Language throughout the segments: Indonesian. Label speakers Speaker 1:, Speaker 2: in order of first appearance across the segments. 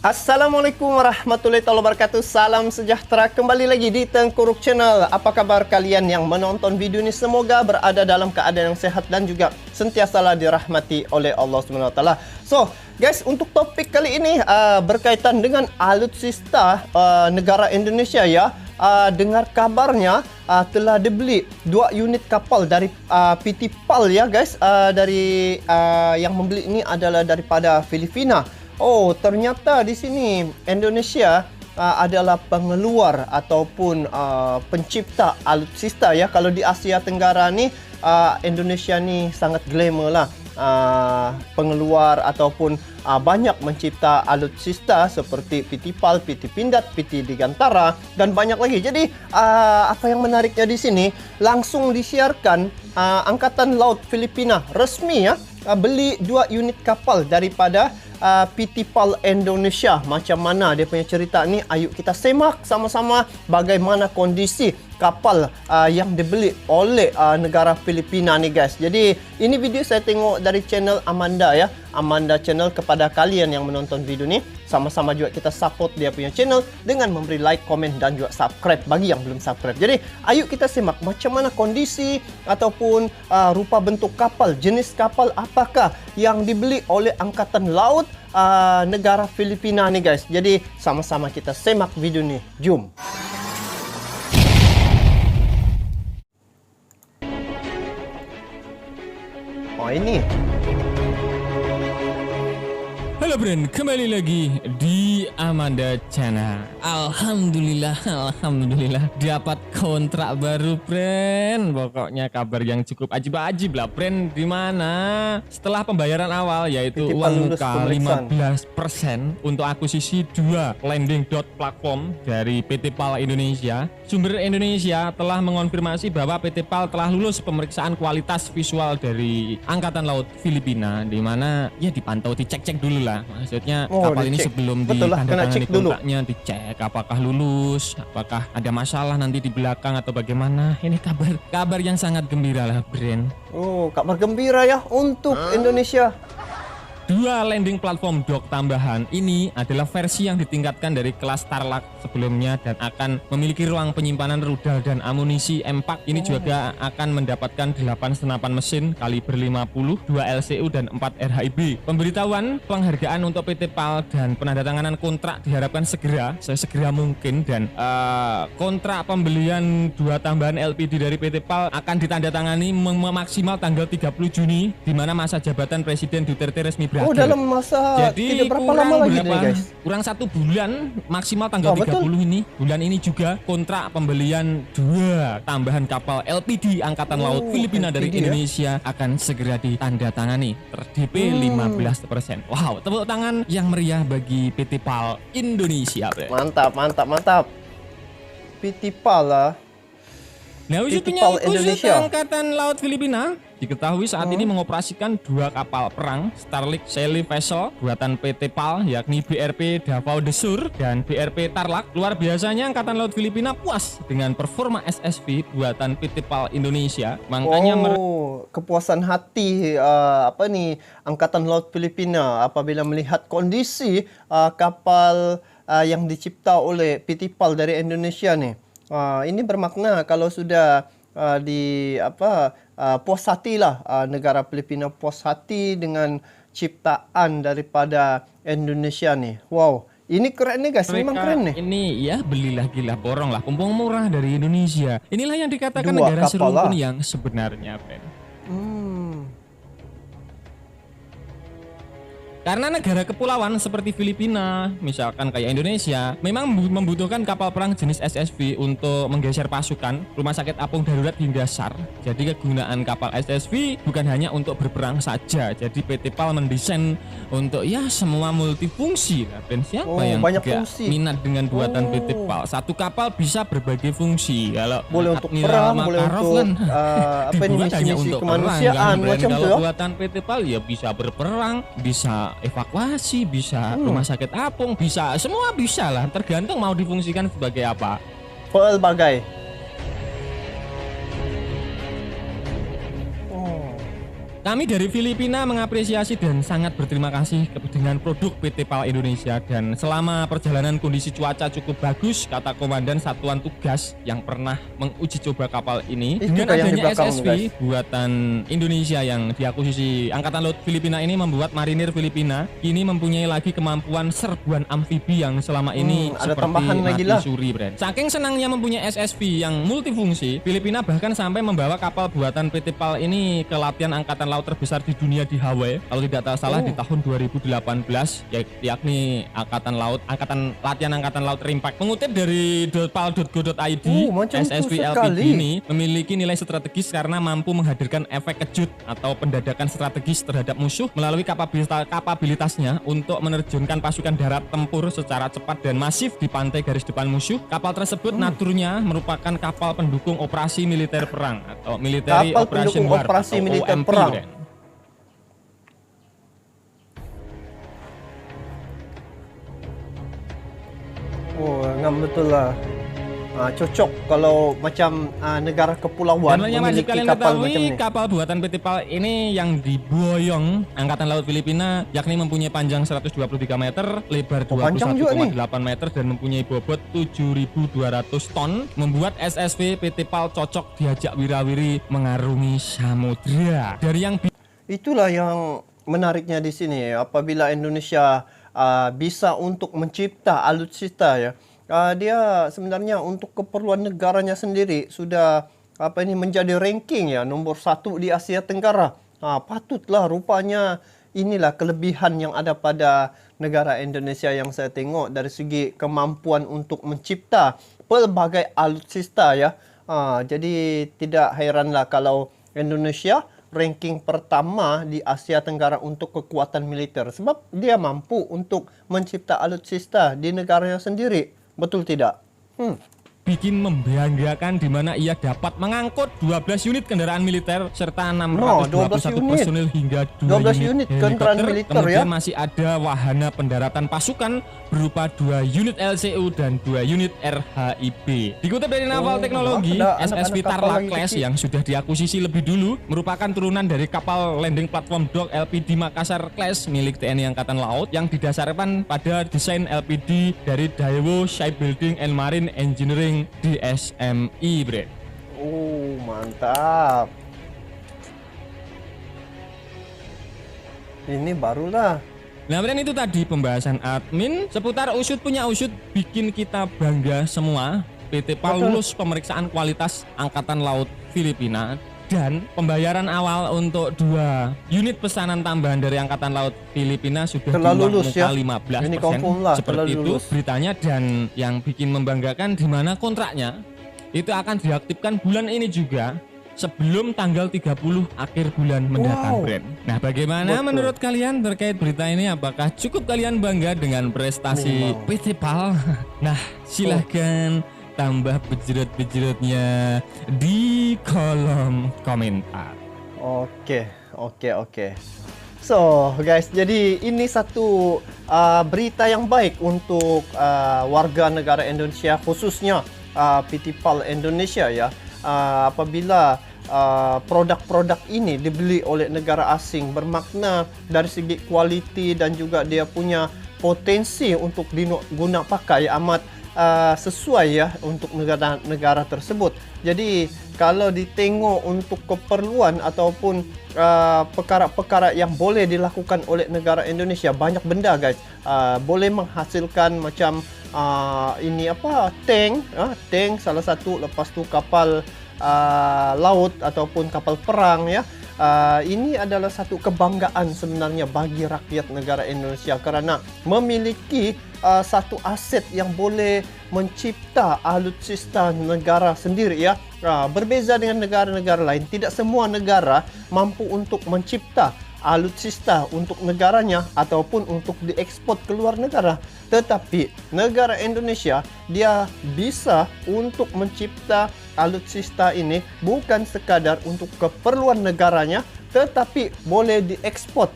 Speaker 1: Assalamualaikum warahmatullahi wabarakatuh. Salam sejahtera kembali lagi di Tengkuruk Channel. Apa kabar kalian yang menonton video ini? Semoga berada dalam keadaan yang sehat dan juga sentiasalah dirahmati oleh Allah SWT. So, guys, untuk topik kali ini berkaitan dengan alutsista negara Indonesia ya. Dengar kabarnya telah dibeli 2 unit kapal dari PT PAL ya guys. Yang membeli ini adalah daripada Filipina. Oh, ternyata di sini Indonesia adalah pengeluar ataupun pencipta alutsista ya. Kalau di Asia Tenggara ni Indonesia ni sangat glamour lah. Pengeluar ataupun banyak mencipta alutsista seperti PT PAL, PT Pindad, PT Digantara dan banyak lagi. Jadi apa yang menariknya di sini langsung disiarkan Angkatan Laut Filipina resmi ya beli 2 unit kapal daripada PT PAL Indonesia. Macam mana dia punya cerita ni? Ayuk kita semak sama-sama bagaimana kondisi kapal yang dibeli oleh negara Filipina ni guys. Jadi ini video saya tengok dari channel Amanda ya. Amanda Channel. Kepada kalian yang menonton video ni, sama-sama juga kita support dia punya channel dengan memberi like, komen dan juga subscribe bagi yang belum subscribe. Jadi ayuk kita simak macam mana kondisi ataupun rupa bentuk kapal, jenis kapal apakah yang dibeli oleh Angkatan Laut negara Filipina ni guys. Jadi sama-sama kita simak video ni. Jom. Oh ini.
Speaker 2: Halo Bren, kembali lagi di Amanda Channel. Alhamdulillah dapat kontrak baru Bren. Pokoknya kabar yang cukup ajib-ajib lah Bren. Dimana setelah pembayaran awal yaitu uang muka 15% untuk akuisisi 2 landing dot platform dari PT PAL Indonesia, sumber Indonesia telah mengonfirmasi bahwa PT PAL telah lulus pemeriksaan kualitas visual dari Angkatan Laut Filipina, dimana ya dipantau, dicek-cek dulu lah. Maksudnya kapal ini sebelum ditandatangani kontraknya dicek apakah lulus, apakah ada masalah nanti di belakang atau bagaimana. Ini kabar yang sangat gembira lah Bren.
Speaker 1: Oh, kabar gembira ya untuk Indonesia.
Speaker 2: 2 landing platform dock tambahan ini adalah versi yang ditingkatkan dari kelas Tarlac sebelumnya dan akan memiliki ruang penyimpanan rudal dan amunisi M4. Ini juga akan mendapatkan 8 senapan mesin kaliber 50, 2 LCU dan 4 RHIB. Pemberitahuan penghargaan untuk PT PAL dan penandatanganan kontrak diharapkan sesegera mungkin, dan kontrak pembelian 2 tambahan LPD dari PT PAL akan ditandatangani maksimal tanggal 30 Juni di mana masa jabatan Presiden Duterte resmi berakhir.
Speaker 1: Oh, dalam masa
Speaker 2: jadi
Speaker 1: tidak berapa lama lagi nih guys.
Speaker 2: Kurang 1 bulan, maksimal tanggal 30 betul. Ini bulan ini juga kontrak pembelian 2 tambahan kapal LPD Angkatan Laut Filipina LPD dari Indonesia akan segera ditandatangani DP 15%. Wow, tepuk tangan yang meriah bagi PT PAL Indonesia.
Speaker 1: Mantap. PT PAL lah.
Speaker 2: Nah, wujudnya khusus Angkatan Laut Filipina diketahui saat ini mengoperasikan 2 kapal perang Starlink Sailing Vessel buatan PT PAL, yakni BRP Davao de Sur dan BRP Tarlac. Luar biasanya Angkatan Laut Filipina puas dengan performa SSV buatan PT PAL Indonesia. Makanya
Speaker 1: kepuasan hati Angkatan Laut Filipina apabila melihat kondisi kapal yang dicipta oleh PT PAL dari Indonesia nih. Ini bermakna kalau sudah puas hati lah negara Filipina, puas hati dengan ciptaan daripada Indonesia nih. Wow, ini keren nih guys, memang keren nih.
Speaker 2: Ini ya beli lagi lah, borong lah, mumpung murah dari Indonesia. Inilah yang dikatakan negara serumpun yang sebenarnya, Ben. Karena negara kepulauan seperti Filipina, misalkan kayak Indonesia, memang membutuhkan kapal perang jenis SSV untuk menggeser pasukan, rumah sakit apung darurat hingga SAR. Jadi kegunaan kapal SSV bukan hanya untuk berperang saja. Jadi PT PAL mendesain untuk ya semua multifungsi. Dan siapa yang gak minat dengan buatan PT PAL? Satu kapal bisa berbagai fungsi. Kalau
Speaker 1: boleh untuk perang, boleh untuk misi-misi kemanusiaan macam itu.
Speaker 2: Kalau buatan PT PAL ya bisa berperang, bisa evakuasi, bisa rumah sakit apung, bisa semua, bisa lah, tergantung mau difungsikan sebagai apa.
Speaker 1: Pelbagai.
Speaker 2: Kami dari Filipina mengapresiasi dan sangat berterima kasih dengan produk PT PAL Indonesia, dan selama perjalanan kondisi cuaca cukup bagus, kata Komandan Satuan Tugas yang pernah menguji coba kapal ini.
Speaker 1: Itu
Speaker 2: Dengan
Speaker 1: yang di
Speaker 2: adanya
Speaker 1: belakang,
Speaker 2: SSV buatan Indonesia yang diakuisisi Angkatan Laut Filipina ini, membuat marinir Filipina kini mempunyai lagi kemampuan serbuan amfibi yang selama ini
Speaker 1: ada
Speaker 2: seperti
Speaker 1: tambahan lagi lah.
Speaker 2: mati suri, Bren. Saking senangnya mempunyai SSV yang multifungsi, Filipina bahkan sampai membawa kapal buatan PT PAL ini ke latihan angkatan laut terbesar di dunia di Hawaii. Kalau tidak salah di tahun 2018, yakni angkatan latihan angkatan laut RIMPAC. Mengutip dari .pal.go.id, SSV LPG ini memiliki nilai strategis karena mampu menghadirkan efek kejut atau pendadakan strategis terhadap musuh melalui kapabilitasnya untuk menerjunkan pasukan darat tempur secara cepat dan masif di pantai garis depan musuh. Kapal tersebut naturnya merupakan kapal pendukung operasi militer perang atau military operation war atau OMP, perang.
Speaker 1: Oh, ngam betul lah. Cocok kalau macam negara kepulauan
Speaker 2: memiliki
Speaker 1: kalian
Speaker 2: kapal macam ini. Kapal buatan PT PAL ini yang diboyong Angkatan Laut Filipina, yakni mempunyai panjang 123 meter, lebar 21,8 meter, dan mempunyai bobot 7.200 ton, membuat SSV PT PAL cocok diajak wirawiri mengarungi samudera. Dari yang
Speaker 1: itulah yang menariknya di sini, apabila Indonesia bisa untuk mencipta alutsista ya. Dia sebenarnya untuk keperluan negaranya sendiri sudah menjadi ranking ya nomor 1 di Asia Tenggara. Patutlah, rupanya inilah kelebihan yang ada pada negara Indonesia yang saya tengok dari segi kemampuan untuk mencipta pelbagai alutsista ya. Jadi tidak heranlah kalau Indonesia ranking pertama di Asia Tenggara untuk kekuatan militer, sebab dia mampu untuk mencipta alutsista di negaranya sendiri. Betul tidak?
Speaker 2: Bikin membanggakan di mana ia dapat mengangkut 12 unit kendaraan militer serta 621 personil hingga 2 unit
Speaker 1: kendaraan militer.
Speaker 2: Kemudian masih ada wahana pendaratan pasukan berupa 2 unit LCU dan 2 unit RHIB. Dikutip dari Naval Teknologi, SSV Tarla Class yang sudah diakuisisi lebih dulu merupakan turunan dari kapal landing platform dock LPD Makassar Class milik TNI Angkatan Laut yang didasarkan pada desain LPD dari Daewoo Shipbuilding and Marine Engineering DSMI, Bre.
Speaker 1: Oh, mantap. Ini barulah.
Speaker 2: Nah, Bre, itu tadi pembahasan admin seputar usut punya usut, bikin kita bangga semua. PT PAL lulus pemeriksaan kualitas Angkatan Laut Filipina, dan pembayaran awal untuk 2 unit pesanan tambahan dari Angkatan Laut Filipina sudah
Speaker 1: lulus ya.
Speaker 2: 15%.
Speaker 1: Ini lah,
Speaker 2: seperti itu beritanya, dan yang bikin membanggakan di mana kontraknya itu akan diaktifkan bulan ini juga sebelum tanggal 30 akhir bulan mendatang, Brand. Nah, bagaimana menurut kalian terkait berita ini? Apakah cukup kalian bangga dengan prestasi PT PAL? Nah, silahkan tambah bejeret-bejeretnya di kolom komentar.
Speaker 1: Oke. So guys, jadi ini satu berita yang baik untuk warga negara Indonesia, khususnya PT PAL Indonesia ya. Apabila produk-produk ini dibeli oleh negara asing, bermakna dari segi kualiti dan juga dia punya potensi untuk diguna pakai amat sesuai ya untuk negara tersebut. Jadi kalau ditengok untuk keperluan ataupun perkara-perkara yang boleh dilakukan oleh negara Indonesia, banyak benda guys. Boleh menghasilkan macam tank salah satu, lepas tu kapal laut ataupun kapal perang ya. Ini adalah satu kebanggaan sebenarnya bagi rakyat negara Indonesia kerana memiliki satu aset yang boleh mencipta alutsista negara sendiri ya. Berbeza dengan negara-negara lain, tidak semua negara mampu untuk mencipta alutsista untuk negaranya ataupun untuk diekspor ke luar negara. Tetapi negara Indonesia dia bisa untuk mencipta alutsista ini bukan sekadar untuk keperluan negaranya, tetapi boleh diekspor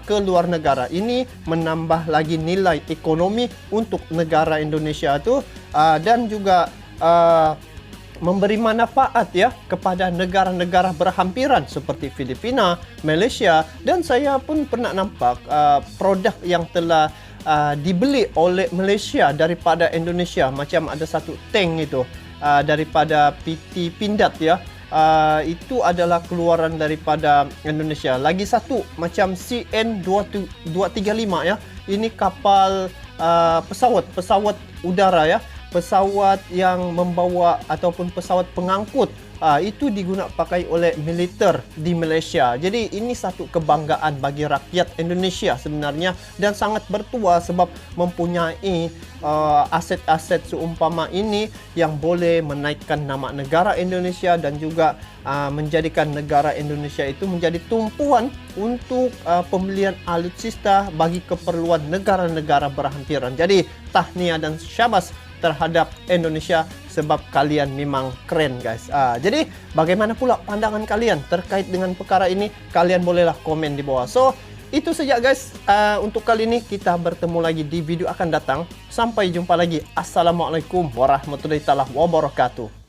Speaker 1: ke luar negara. Ini menambah lagi nilai ekonomi untuk negara Indonesia itu, dan juga memberi manfaat ya kepada negara-negara berhampiran seperti Filipina, Malaysia, dan saya pun pernah nampak produk yang telah dibeli oleh Malaysia daripada Indonesia. Macam ada satu tank itu daripada PT Pindad ya. Itu adalah keluaran daripada Indonesia. Lagi satu macam CN235 ya. Ini kapal pesawat udara ya. Pesawat yang membawa ataupun pesawat pengangkut itu digunakan pakai oleh militer di Malaysia. Jadi ini satu kebanggaan bagi rakyat Indonesia sebenarnya, dan sangat bertuah sebab mempunyai aset-aset seumpama ini yang boleh menaikkan nama negara Indonesia dan juga menjadikan negara Indonesia itu menjadi tumpuan untuk pembelian alutsista bagi keperluan negara-negara berhampiran. Jadi tahniah dan syabas terhadap Indonesia sebab kalian memang keren guys. Jadi bagaimana pula pandangan kalian terkait dengan perkara ini? Kalian bolehlah komen di bawah. So itu saja guys untuk kali ini. Kita bertemu lagi di video akan datang. Sampai jumpa lagi. Assalamualaikum warahmatullahi wabarakatuh.